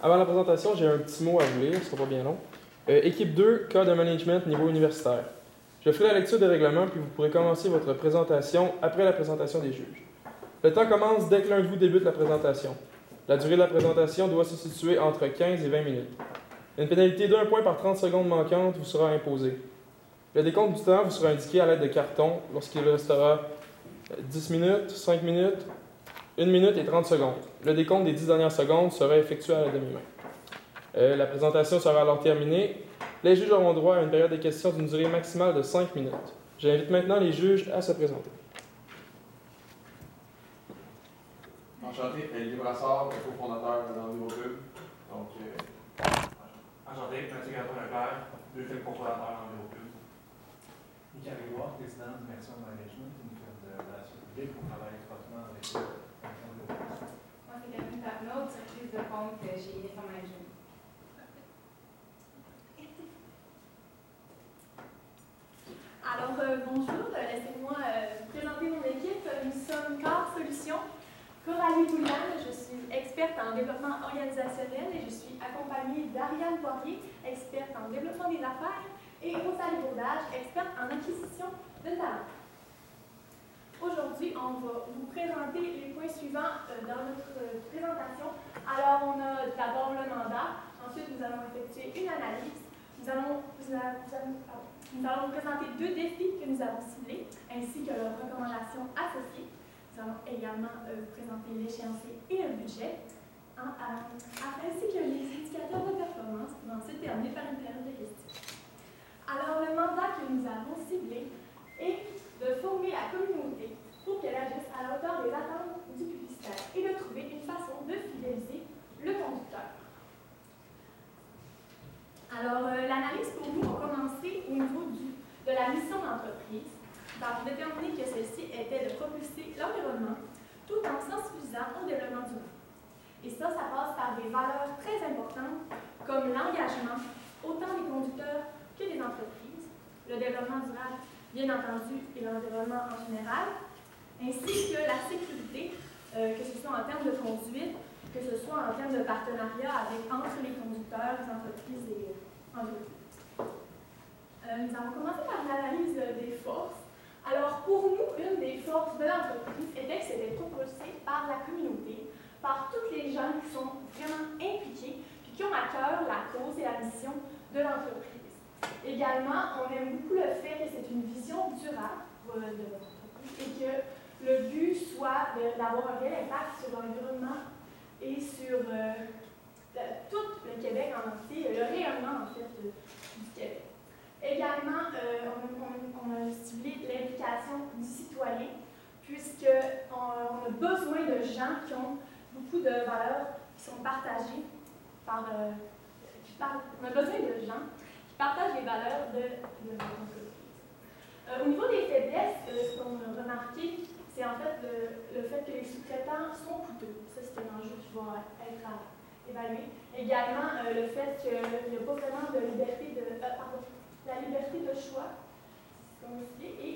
Avant la présentation, j'ai un petit mot à vous lire, ce sera pas bien long. Équipe 2, cas de management niveau universitaire. Je ferai la lecture des règlements, puis vous pourrez commencer votre présentation après la présentation des juges. Le temps commence dès que l'un de vous débute la présentation. La durée de la présentation doit se situer entre 15 et 20 minutes. Une pénalité d'1 point par 30 secondes manquantes vous sera imposée. Le décompte du temps vous sera indiqué à l'aide de cartons lorsqu'il restera 10 minutes, 5 minutes, 1 minute et 30 secondes. Le décompte des 10 dernières secondes sera effectué à la demi-main. La présentation sera alors terminée. Les juges auront droit à une période de questions d'une durée maximale de 5 minutes. J'invite maintenant les juges à se présenter. Enchanté, Olivier Brassard, cofondateur de l'Enviroclub. Donc, Enchanté, Mathieu Gratton-Leclerc, deuxième cofondateur de l'Enviroclub. Michael Grégoire, président d'Immersion Management, une firme de relations publiques. On travaille étroitement avec Moi, c'est Catherine Papenot, directrice de compte chez Immersion Management. Alors, bonjour, laissez-moi vous présenter mon équipe. Nous sommes Core Solutions. Coralie Bouliane, je suis experte en développement organisationnel et je suis accompagnée d'Ariane Poirier, experte en développement des affaires, et Rosalie Bourdage, experte en acquisition de talents. Aujourd'hui, on va vous présenter les points suivants dans notre présentation. Alors, on a d'abord le mandat, ensuite nous allons effectuer une analyse, nous allons vous présenter 2 défis que nous avons ciblés, ainsi que leurs recommandations associées. Nous allons également vous présenter l'échéancier et le budget, ainsi que les indicateurs de performance, qui vont ensuite terminer par une période de questions. Alors, le mandat que nous avons ciblé est de former la communauté pour qu'elle agisse à la hauteur des attentes du publicitaire et de trouver une façon de fidéliser le conducteur. Alors, l'analyse pour nous a commencé au niveau de la mission d'entreprise, pour déterminer que celle-ci était de propulser l'environnement tout en sensibilisant au développement durable. Et ça passe par des valeurs très importantes comme l'engagement, autant des conducteurs que des entreprises, le développement durable, bien entendu, et l'environnement en général, ainsi que la sécurité, que ce soit en termes de conduite, que ce soit en termes de partenariat entre les conducteurs, les entreprises et l'entreprise. Nous allons commencer par l'analyse des forces. Alors, pour nous, une des forces de l'entreprise était que c'était propulsé par la communauté, par tous les gens qui sont vraiment impliqués et qui ont à cœur la cause et la mission de l'entreprise. Également, on aime beaucoup le fait que c'est une vision durable de l'entreprise et que le but soit d'avoir un réel impact sur l'environnement et sur tout le Québec en entier, le rayonnement en fait du Québec. Également, on a ciblé l'implication du citoyen, puisqu'on a besoin de gens qui ont beaucoup de valeurs qui sont partagées par. On a besoin de gens qui partagent les valeurs de l'entreprise. Au niveau des faiblesses, ce qu'on a remarqué, c'est en fait le fait que les sous-traitants sont coûteux. Ça, c'est un enjeu qui va être évalué. Également, le fait qu'il n'y a pas vraiment de liberté la liberté de choix, comme aussi, et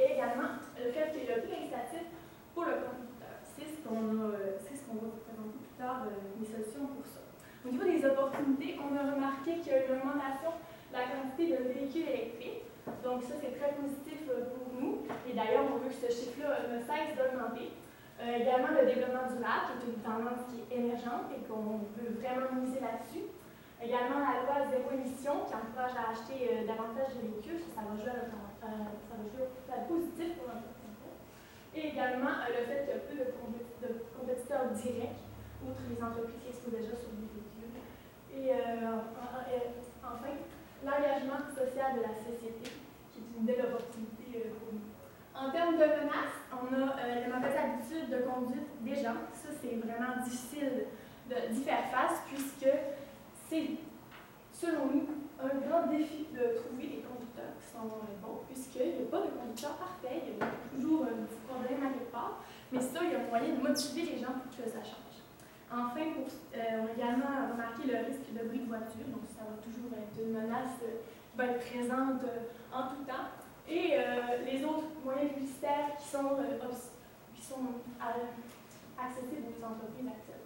également le fait qu'il y a plus d'incitatifs pour le conducteur. C'est ce qu'on va vous présenter plus tard, les solutions pour ça. Au niveau des opportunités, on a remarqué qu'il y a une augmentation de la quantité de véhicules électriques. Donc ça, c'est très positif pour nous. Et d'ailleurs, on veut que ce chiffre-là ne cesse d'augmenter. Également, le développement durable, qui est une tendance qui est émergente et qu'on veut vraiment miser là-dessus. Également, la loi zéro émission qui encourage à acheter davantage de véhicules, ça va jouer à positif pour l'entreprise. Et également, le fait qu'il y a peu de compétiteurs directs, outre les entreprises qui exposent déjà sur des véhicules. Et enfin, l'engagement social de la société, qui est une belle opportunité pour nous. En termes de menaces, on a les mauvaises habitudes de conduite des gens. Ça, c'est vraiment difficile d'y faire face, puisque c'est, selon nous, un grand défi de trouver des conducteurs qui sont bons, puisqu'il n'y a pas de conducteur parfait, il y a toujours un petit problème à quelque part, mais ça, il y a moyen de motiver les gens pour que ça change. Enfin, on a également remarqué le risque de bruit de voiture, donc ça va toujours être une menace qui va être présente en tout temps. Et les autres moyens publicitaires qui sont accessibles aux entreprises actuelles.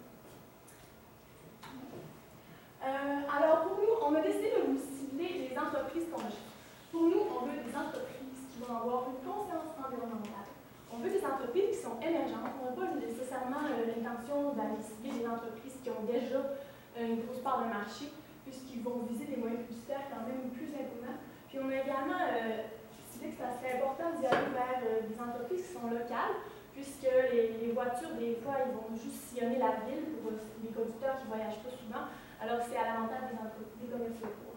Alors, pour nous, on a décidé de vous cibler les entreprises qu'on gère. Pour nous, on veut des entreprises qui vont avoir une conscience environnementale. On veut des entreprises qui sont émergentes. On n'a pas nécessairement l'intention d'aller cibler des entreprises qui ont déjà une grosse part de marché, puisqu'ils vont viser des moyens publicitaires quand même plus imposants. Puis on a également décidé que ça serait important d'y aller vers des entreprises qui sont locales, puisque les voitures, des fois, ils vont juste sillonner la ville pour les conducteurs qui ne voyagent pas souvent. Alors, c'est à l'avantage des commerces locaux.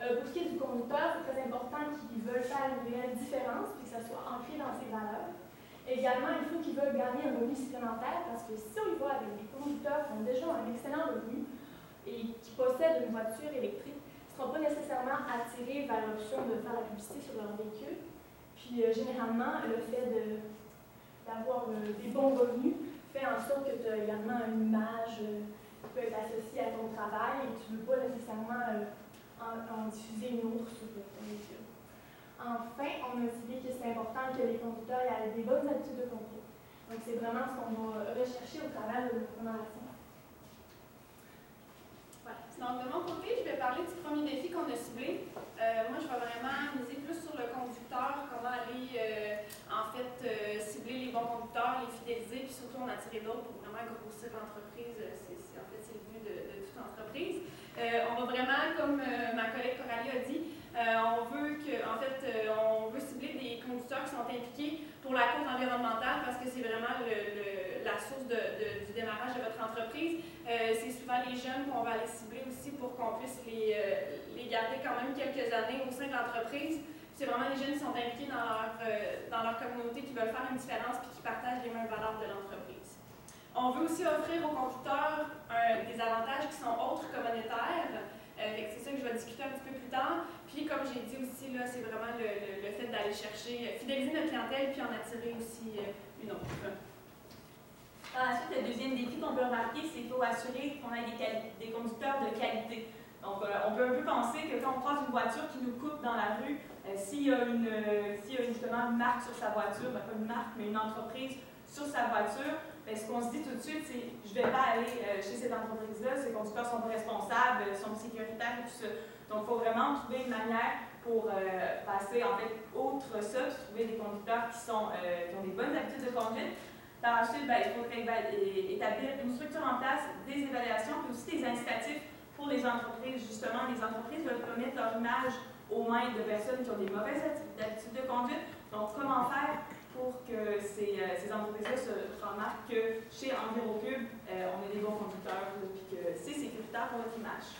Pour ce qui est du conducteur, c'est très important qu'ils veulent faire une réelle différence et que ça soit ancré dans ses valeurs. Également, il faut qu'ils veulent gagner un revenu supplémentaire parce que si on y va avec des conducteurs qui ont déjà un excellent revenu et qui possèdent une voiture électrique, ils ne seront pas nécessairement attirés vers l'option de faire la publicité sur leur véhicule. Puis, généralement, le fait d'avoir des bons revenus fait en sorte que tu as également une image qui peut être associée à ton travail et tu ne veux pas nécessairement en diffuser une autre sur ton véhicule. Enfin, on a dit que c'est important que les conducteurs aient des bonnes habitudes de conduite. Donc, c'est vraiment ce qu'on va rechercher au travers de notre formation. Voilà. Donc, de mon côté, je vais parler du premier défi qu'on a ciblé. Moi, je vais vraiment miser plus sur le conducteur, comment aller, cibler les bons conducteurs, les fidéliser, puis surtout en attirer d'autres pour vraiment grossir l'entreprise. C'est le but de toute entreprise. On va vraiment, comme ma collègue Coralie a dit, on veut cibler des conducteurs qui sont impliqués pour la cause environnementale parce que c'est vraiment la source du démarrage de votre entreprise. C'est souvent les jeunes qu'on va aller cibler aussi pour qu'on puisse les garder quand même quelques années au sein de l'entreprise. C'est vraiment les jeunes qui sont impliqués dans leur communauté, qui veulent faire une différence et qui partagent les mêmes valeurs de l'entreprise. On veut aussi offrir aux conducteurs des avantages qui sont autres que monétaires. C'est ça que je vais discuter un petit peu plus tard. Puis, comme j'ai dit aussi, là, c'est vraiment le fait d'aller chercher, fidéliser notre clientèle puis en attirer aussi une autre. Ensuite, le deuxième défi qu'on peut remarquer, c'est qu'il faut assurer qu'on ait des conducteurs de qualité. Donc, on peut un peu penser que quand on croise une voiture qui nous coupe dans la rue, s'il y a justement une marque sur sa voiture, pas une marque, mais une entreprise sur sa voiture, bien, ce qu'on se dit tout de suite, c'est je ne vais pas aller chez cette entreprise-là, ces conducteurs sont pas responsables, sont sécuritaires et tout ça. Donc, il faut vraiment trouver une manière pour passer, en fait, outre ça, puis trouver des conducteurs qui ont des bonnes habitudes de conduite. Par ensuite, bien, il faudrait établir une structure en place, des évaluations, puis aussi des incitatifs pour les entreprises. Justement, les entreprises veulent pas mettre leur image aux mains de personnes qui ont des mauvaises habitudes de conduite. Donc, comment faire pour que ces entreprises-là se remarquent que chez EnviroCube, on a des bons conducteurs et que c'est sécuritaire pour notre image.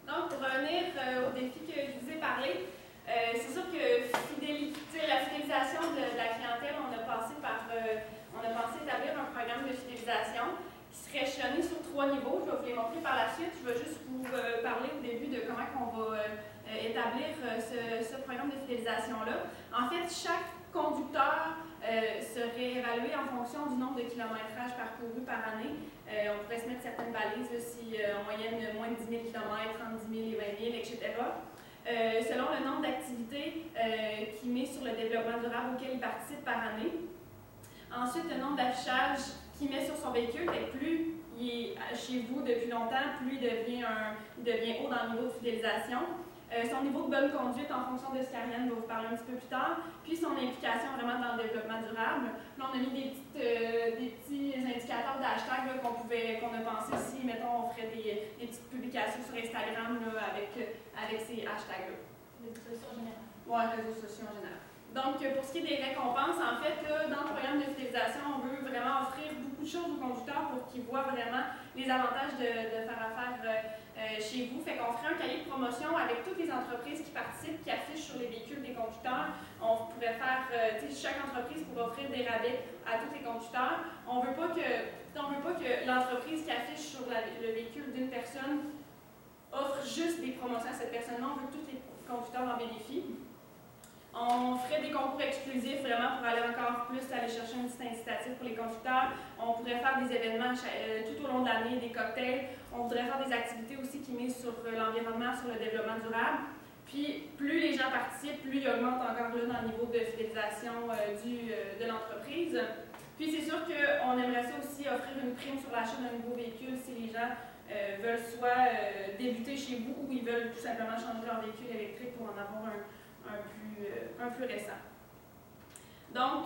Donc, pour revenir au défi que je vous ai parlé, c'est sûr que la fidélisation de la clientèle, on a pensé établir un programme de fidélisation qui serait échelonné sur 3 niveaux. Je vais vous les montrer par la suite. Je vais juste vous parler au début de comment on va établir ce programme de fidélisation-là. En fait, chaque conducteur serait évalué en fonction du nombre de kilométrages parcourus par année. On pourrait se mettre certaines balises, là, si en moyenne moins de 10 000 km, entre 10 000 et 20 000, etc. Selon le nombre d'activités qu'il met sur le développement durable auquel il participe par année. Ensuite, le nombre d'affichages qu'il met sur son véhicule, et plus il est chez vous depuis longtemps, plus il devient haut dans le niveau de fidélisation. Son niveau de bonne conduite en fonction de ce qu'Ariane va vous parler un petit peu plus tard, puis son implication vraiment dans le développement durable. Là, on a mis des petits indicateurs d'hashtag qu'on a pensé si, mettons, on ferait des petites publications sur Instagram là, avec ces hashtags-là. Réseaux sociaux en général. Oui, réseaux sociaux en général. Donc, pour ce qui est des récompenses, en fait, là, dans le programme de fidélisation, on veut vraiment offrir beaucoup de choses aux conducteurs pour qu'ils voient vraiment les avantages de faire affaire chez vous. Fait qu'on ferait un cahier de promotion avec toutes les entreprises qui participent, qui affichent sur les véhicules des conducteurs. On pourrait faire, chaque entreprise pourrait offrir des rabais à tous les conducteurs. On veut pas que l'entreprise qui affiche sur le véhicule d'une personne offre juste des promotions à cette personne-là. On veut que tous les conducteurs en bénéficient. On ferait des concours exclusifs vraiment pour aller encore plus aller chercher un petit incitatif pour les conducteurs. On pourrait faire des événements tout au long de l'année, des cocktails. On voudrait faire des activités aussi qui misent sur l'environnement, sur le développement durable. Puis, plus les gens participent, plus ils augmentent encore là dans le niveau de fidélisation de l'entreprise. Puis, c'est sûr qu'on aimerait ça aussi offrir une prime sur l'achat d'un nouveau véhicule si les gens veulent soit débuter chez vous ou ils veulent tout simplement changer leur véhicule électrique pour en avoir un plus récent. Donc,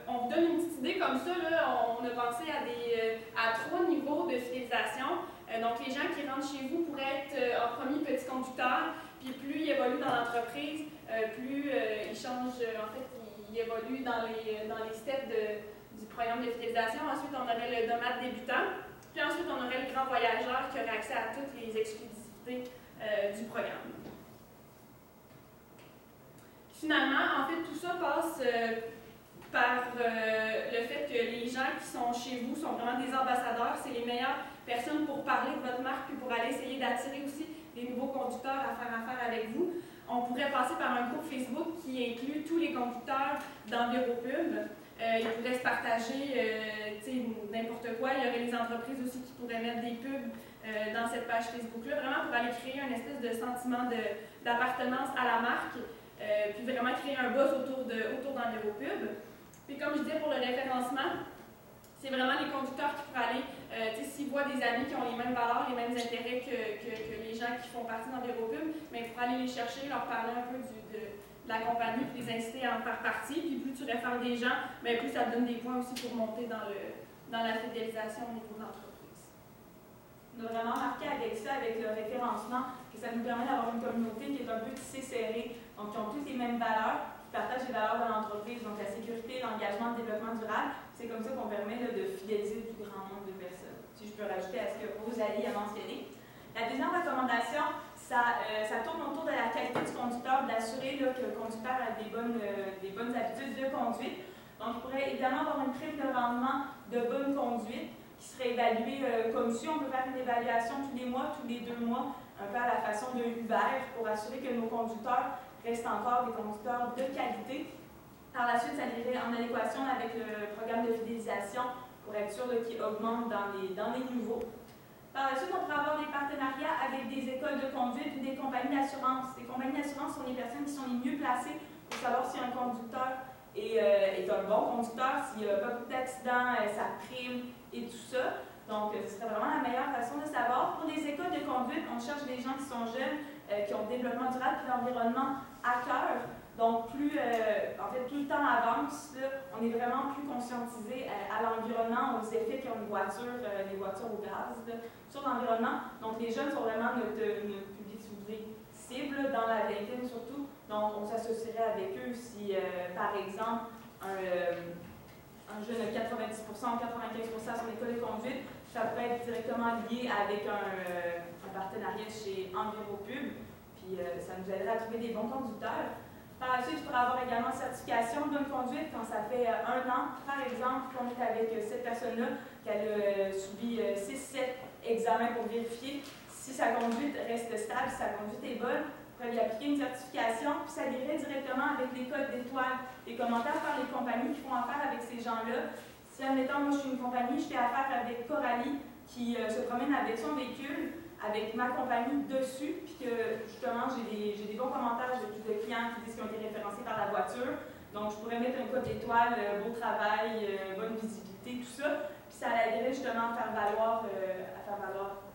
on vous donne une petite idée comme ça, là, on a pensé à 3 niveaux de fidélisation. Donc, les gens qui rentrent chez vous pourraient être en premier petit conducteur, puis plus ils évoluent dans l'entreprise, plus ils changent, en fait, ils évoluent dans les steps du programme de fidélisation. Ensuite, on aurait le nomade débutant, puis ensuite, on aurait le grand voyageur qui aurait accès à toutes les exclusivités du programme. Finalement, en fait, tout ça passe par le fait que les gens qui sont chez vous sont vraiment des ambassadeurs. C'est les meilleures personnes pour parler de votre marque puis pour aller essayer d'attirer aussi des nouveaux conducteurs à faire affaire avec vous. On pourrait passer par un groupe Facebook qui inclut tous les conducteurs d'EnviroPub. Ils pourraient se partager n'importe quoi. Il y aurait les entreprises aussi qui pourraient mettre des pubs dans cette page Facebook-là, vraiment pour aller créer une espèce de sentiment d'appartenance à la marque. Puis vraiment créer un buzz autour d'EnviroPub. Puis comme je disais pour le référencement, c'est vraiment les conducteurs qui pourraient aller, s'ils voient des amis qui ont les mêmes valeurs, les mêmes intérêts que les gens qui font partie d'EnviroPub, mais il faudra aller les chercher, leur parler un peu de la compagnie, puis les inciter à en faire partie. Puis plus tu réfères des gens, bien, plus ça te donne des points aussi pour monter dans la fidélisation au niveau de l'entreprise. On a vraiment marqué avec ça, avec le référencement, que ça nous permet d'avoir une communauté qui est un peu tissée serrée, donc qui ont toutes les mêmes valeurs, qui partagent les valeurs de l'entreprise, donc la sécurité, l'engagement, le développement durable. C'est comme ça qu'on permet de fidéliser le plus grand nombre de personnes. Si je peux rajouter à ce que Rosalie a mentionné. La deuxième recommandation, ça tourne autour de la qualité du conducteur, d'assurer que le conducteur a des bonnes habitudes de conduite. Donc, il pourrait évidemment avoir une prime de rendement de bonne conduite qui serait évaluée comme suit. On peut faire une évaluation tous les mois, tous les 2 mois, un peu à la façon de Uber, pour assurer que nos conducteurs restent encore des conducteurs de qualité. Par la suite, ça irait en adéquation avec le programme de fidélisation pour être sûr qu'il augmente dans les niveaux. Par la suite, on pourrait avoir des partenariats avec des écoles de conduite ou des compagnies d'assurance. Les compagnies d'assurance sont les personnes qui sont les mieux placées pour savoir si un conducteur est un bon conducteur, s'il n'y a pas beaucoup d'accidents, sa prime et tout ça. Donc, ce serait vraiment la meilleure façon de savoir. Pour les écoles de conduite, on cherche des gens qui sont jeunes, qui ont le développement durable et l'environnement à cœur. Donc, plus le temps avance, là, on est vraiment plus conscientisé à l'environnement, aux effets qu'ont les voitures au gaz là, sur l'environnement. Donc, les jeunes sont vraiment notre public cible, dans la vingtaine surtout. Donc, on s'associerait avec eux si, par exemple, un jeune a 90% ou 95% à son école de conduite, ça peut être directement lié avec un partenariat chez EnviroPub, puis ça nous aiderait à trouver des bons conducteurs. Par la suite, il pourrait avoir également une certification de bonne conduite quand ça fait 1 an, par exemple, qu'on est avec cette personne-là, qu'elle a subi 6-7 examens pour vérifier si sa conduite reste stable, si sa conduite est bonne. On pourrait lui appliquer une certification, puis ça irait directement avec les codes d'étoiles, les commentaires par les compagnies qui font affaire avec ces gens-là. Si, admettons, moi je suis une compagnie, je fais affaire avec Coralie qui se promène avec son véhicule, avec ma compagnie dessus, puis que justement j'ai des bons commentaires de clients qui disent qu'ils ont été référencés par la voiture. Donc je pourrais mettre un code d'étoile, beau travail, bonne visibilité, tout ça. Puis ça aiderait justement à faire valoir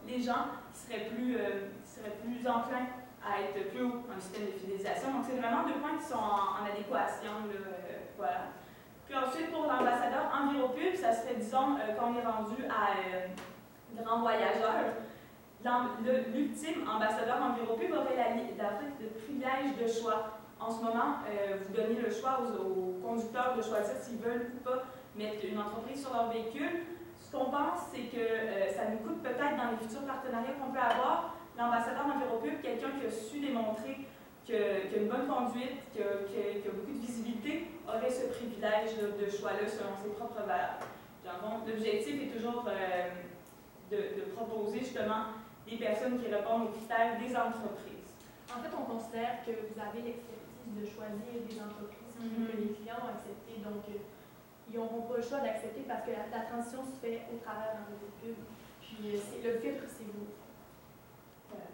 les gens qui seraient plus enclins à être plus haut dans le système de fidélisation. Donc c'est vraiment 2 points qui sont en adéquation. Voilà. Puis ensuite, pour l'ambassadeur EnviroPub, ça serait, disons, qu'on est rendu à grand voyageur. L'ultime ambassadeur EnviroPub aurait le privilège de choix. En ce moment, vous donnez le choix aux conducteurs de choisir s'ils veulent ou pas mettre une entreprise sur leur véhicule. Ce qu'on pense, c'est que ça nous coûte peut-être dans les futurs partenariats qu'on peut avoir. L'ambassadeur EnviroPub, quelqu'un qui a su démontrer qu'il a une bonne conduite, qui a beaucoup de visibilité, aurait ce privilège de choix-là selon ses propres valeurs. Donc, l'objectif est toujours de proposer justement des personnes qui répondent aux critères des entreprises. En fait, on considère que vous avez l'expertise de choisir des entreprises que les clients ont acceptées. Donc, ils n'auront pas le choix d'accepter parce que la transition se fait au travers d'EnviroPub. Puis, le filtre, c'est vous. Voilà.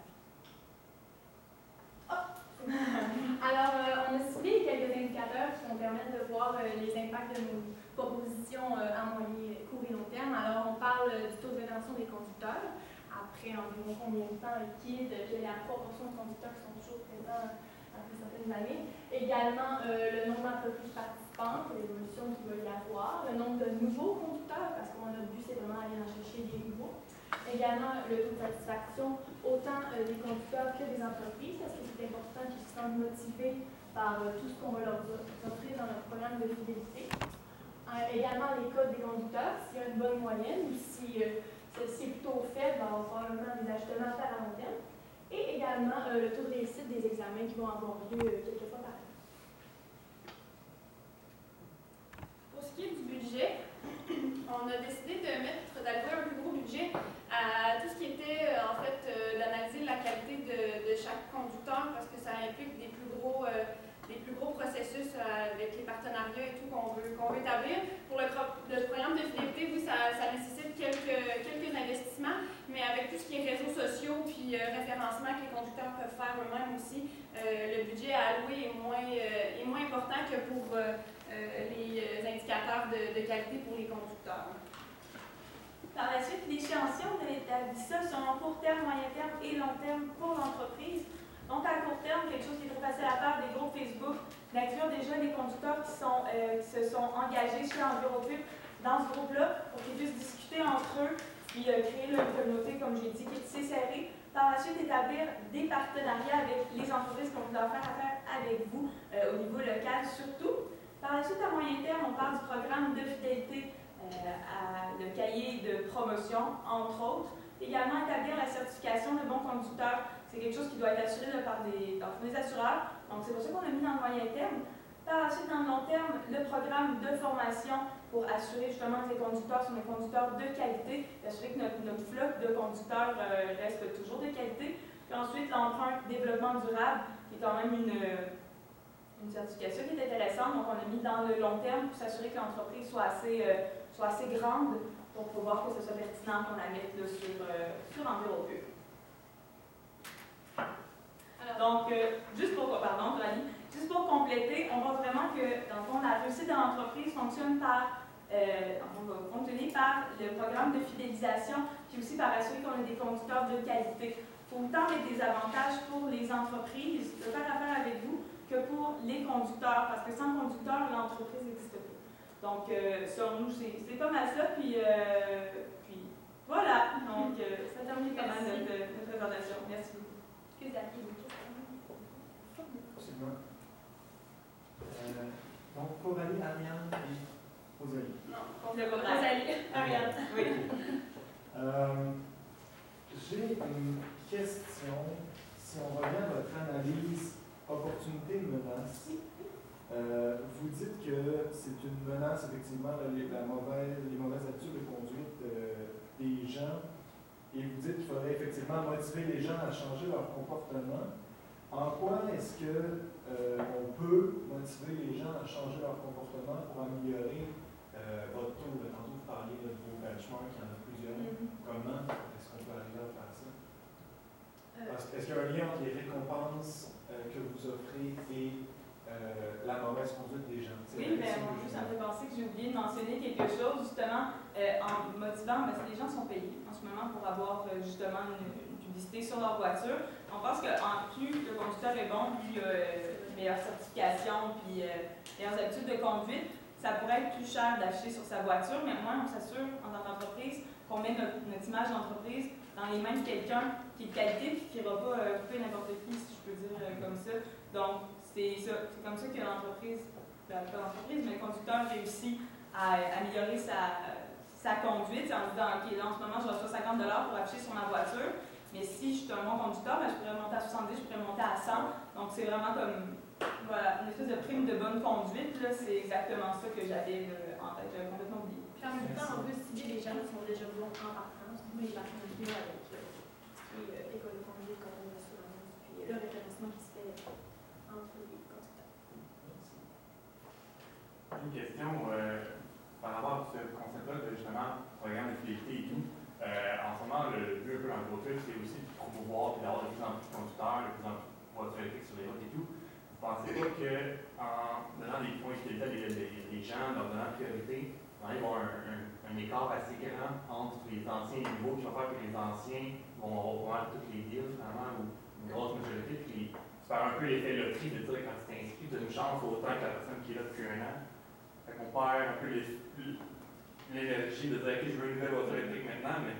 Alors, on a ciblé quelques indicateurs qui vont permettre de voir les impacts de nos propositions à moyen, court et long terme. Alors, on parle du taux de rétention des conducteurs. après environ combien de temps liquide, quelle est la proportion de conducteurs qui sont toujours présents après certaines années. Également, le nombre d'entreprises participantes, l'évolution qu'il va y avoir, le nombre de nouveaux conducteurs, parce que notre but, c'est vraiment aller en chercher des nouveaux. Également, le taux de satisfaction, autant des conducteurs que des entreprises, parce que c'est important qu'ils se sentent motivés par tout ce qu'on va leur offrir dans notre programme de fidélité. Également, les codes des conducteurs, s'il y a une bonne moyenne ou si celle-ci est plutôt faible, on va probablement des ajustements à faire à long terme. Et également, le taux de réussite des examens qui vont avoir lieu quelques fois par année. Pour ce qui est du budget, on a décidé d'allouer un plus gros budget à tout ce qui était, d'analyser la qualité de chaque conducteur parce que ça implique des plus gros processus avec les partenariats et tout qu'on veut établir. Pour le programme de fidélité, oui, ça nécessite quelques investissements, mais avec tout ce qui est réseaux sociaux puis référencement que les conducteurs peuvent faire eux-mêmes aussi, le budget alloué est moins important que pour les indicateurs de qualité pour les conducteurs. Par la suite, l'échéancier, on a établi ça sur un court terme, moyen terme et long terme pour l'entreprise. Donc, à court terme, quelque chose qui est très facile à faire, des groupes Facebook, d'inclure déjà les conducteurs qui se sont engagés chez EnviroPub dans ce groupe-là pour qu'ils puissent discuter entre eux puis créer une communauté, comme j'ai dit, qui est tissée serrée. Par la suite, établir des partenariats avec les entreprises qu'on voudra faire affaire avec vous au niveau local surtout. Par la suite, à moyen terme, on parle du programme de fidélité, le cahier de promotion, entre autres. Également, établir la certification de bon conducteur. C'est quelque chose qui doit être assuré par des assureurs. Donc, c'est pour ça qu'on l'a mis dans le moyen terme. Par la suite, dans le long terme, le programme de formation pour assurer justement que les conducteurs sont des conducteurs de qualité, assurer que notre flotte de conducteurs reste toujours de qualité. Puis ensuite, l'empreinte développement durable, qui est quand même une certification qui est intéressante. Donc, on a mis dans le long terme pour s'assurer que l'entreprise soit assez grande pour pouvoir que ce soit pertinent qu'on la mette là, sur EnviroPub. Donc, juste pour compléter, on voit vraiment que, dans le fond, la réussite de l'entreprise fonctionne par le programme de fidélisation, puis aussi par assurer qu'on a des conducteurs de qualité. Il faut autant mettre des avantages pour les entreprises de faire affaire avec vous que pour les conducteurs, parce que sans conducteurs, l'entreprise n'existe pas. Donc, selon nous, c'est pas mal ça, puis voilà. Donc, ça termine quand même notre présentation. Merci beaucoup. Est-ce que vous aviez des questions? Absolument. Donc, Coralie, Ariane et Rosalie. Non, Rosalie. Ariane, oui. J'ai une question. Si on revient à votre analyse opportunité-menace, vous dites que c'est une menace, effectivement, les mauvaises habitudes de conduite des gens, et vous dites qu'il faudrait effectivement motiver les gens à changer leur comportement. En quoi est-ce qu'on peut motiver les gens à changer leur comportement pour améliorer votre taux? Tantôt, vous parliez de vos benchmarks, il y en a plusieurs. Comment est-ce qu'on peut arriver à faire ça? Est-ce qu'il y a un lien entre les récompenses que vous offrez et la mauvaise conduite des gens? Oui, mais ça me fait penser que j'ai oublié de mentionner quelque chose, justement, en motivant, parce que les gens sont payés en ce moment pour avoir justement une publicité sur leur voiture. On pense que plus le conducteur est bon, plus meilleure certification, puis meilleures habitudes de conduite, ça pourrait être plus cher d'acheter sur sa voiture, mais au moins on s'assure en tant qu'entreprise qu'on met notre image d'entreprise dans les mains de quelqu'un qui est de qualité et qui n'ira pas couper n'importe qui, si je peux dire comme ça. Donc, c'est comme ça que l'entreprise, pas l'entreprise, mais le conducteur réussit à améliorer sa conduite en disant, OK, là en ce moment, je reçois 50$ pour afficher sur ma voiture, mais si je suis un bon conducteur, ben, je pourrais monter à 70, je pourrais monter à 100. Donc, c'est vraiment comme une espèce de prime de bonne conduite. C'est exactement ça que j'avais en tête. J'avais complètement oublié. Puis en même temps, on veut cibler les gens qui sont déjà bons en partance, mais les partenariats avec l'école de conduite, compagnie d'assurance, puis le référencement qui se fait entre les conducteurs. Une question par rapport à ce concept-là de justement programme de fidélité et tout. En ce moment, le but un peu dans le groupe, c'est aussi de promouvoir et d'avoir de plus en plus de conducteurs, de plus en plus de voitures électriques sur les routes et tout. Vous pensez pas qu'en donnant des points de fidélité à des gens, leur donnant priorité, il va y avoir un un écart assez grand entre les anciens et les nouveaux, qui va faire que les anciens vont avoir pas mal toutes les deals, finalement, ou une grosse majorité, puis c'est faire un peu l'effet loterie de dire quand tu t'inscris, tu as une chance autant que la personne qui est là depuis un an. Fait qu'on perd un peu l'énergie de dire, OK, je veux une nouvelle voiture électrique maintenant, mais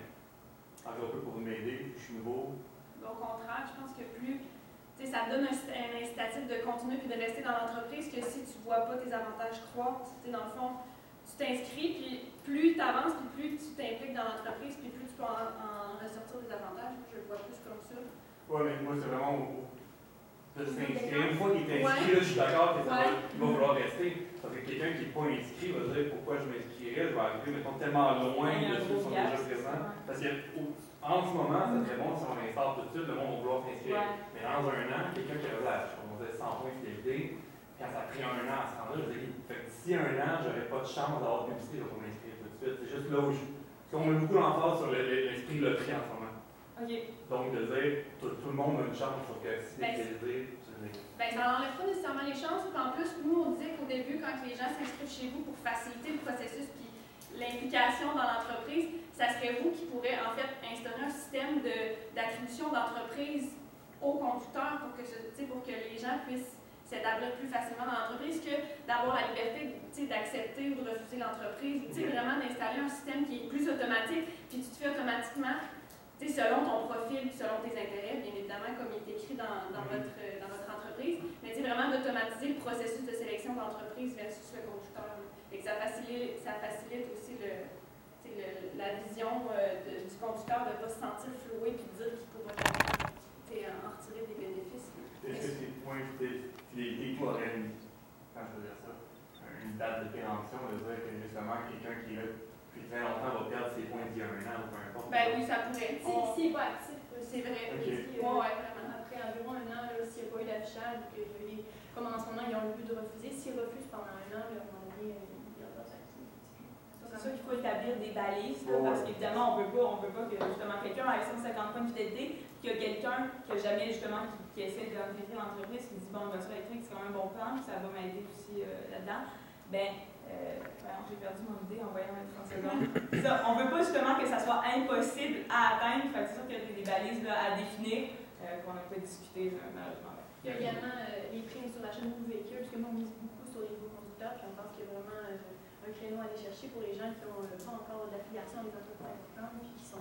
un peu pour m'aider, je suis nouveau. Au contraire, je pense que plus, ça te donne un incitatif de continuer puis de rester dans l'entreprise que si tu ne vois pas tes avantages croître. Dans le fond, tu t'inscris, puis plus tu avances, puis plus tu t'impliques dans l'entreprise, puis plus tu peux en ressortir des avantages. Je le vois plus comme ça. Oui, mais moi, c'est vraiment de s'inscrire. Une fois qu'il est inscrit, là, je suis d'accord qu'il va vouloir rester. Parce que quelqu'un qui n'est pas inscrit va dire pourquoi je m'inscrirais, je vais arriver mettons, tellement loin de ceux qui sont déjà présents. Parce qu'en ce moment, c'est très bon si on installe tout de suite, le monde va vouloir s'inscrire. Mais dans un an, quelqu'un qui avait on disait 100 points de fidélité, quand ça a pris un an à se rendre là, je dis, d'ici un an, j'aurais pas de chance d'avoir de publicité, je vais m'inscrire tout de suite. C'est juste là où parce qu'on met beaucoup d'emphase sur l'esprit loterie en ce moment. Okay. Donc, de dire, tout le monde a une chance sur que si c'est fidélité, ça n'enlève pas nécessairement les chances. En plus, nous, on disait qu'au début, quand les gens s'inscrivent chez vous pour faciliter le processus puis l'implication dans l'entreprise, ça serait vous qui pourrez en fait instaurer un système d'attribution d'entreprise aux conducteurs pour que les gens puissent s'établir plus facilement dans l'entreprise que d'avoir la liberté d'accepter ou de refuser l'entreprise. Vraiment d'installer un système qui est plus automatique, puis tu te fais automatiquement selon ton profil, selon tes intérêts, bien évidemment, comme il est écrit dans votre entreprise, mais vraiment d'automatiser le processus de sélection d'entreprise versus le conducteur. Et que ça facilite aussi la vision du conducteur de ne pas se sentir floué et de dire qu'il pourra en retirer des bénéfices. Est-ce que ces points de fidélité auraient une date de péremption, de dire que justement quelqu'un qui est là depuis très longtemps va perdre ses points d'il y a un an ou peu importe? Ben oui, ça pourrait. S'il n'est pas actif, c'est vrai. Okay. Vraiment. Après environ un an, s'il n'y a pas eu d'affichage, comme en ce moment, ils ont le but de refuser. S'ils refusent pendant un an, à un moment donné, il y a leurs activités. C'est sûr qu'il faut établir des balises, parce qu'évidemment, on ne veut pas que justement quelqu'un ait 150 points de fidélité, qu'il y a quelqu'un qui n'a jamais justement qui essaie d'intégrer l'entreprise, qui dit bon, une voiture électrique, c'est quand même un bon plan, ça va m'aider aussi là-dedans. J'ai perdu mon idée en voyant les 30 secondes. On ne veut pas justement que ça soit impossible à atteindre, c'est sûr qu'il y a des balises à définir qu'on n'a pas discuté malheureusement. Il y a également les primes sur l'achat de nouveaux véhicules, parce que moi, on mise beaucoup sur les nouveaux conducteurs, puis on pense qu'il y a vraiment un créneau à aller chercher pour les gens qui n'ont pas encore d'affiliation à des entreprises importantes, puis qui sont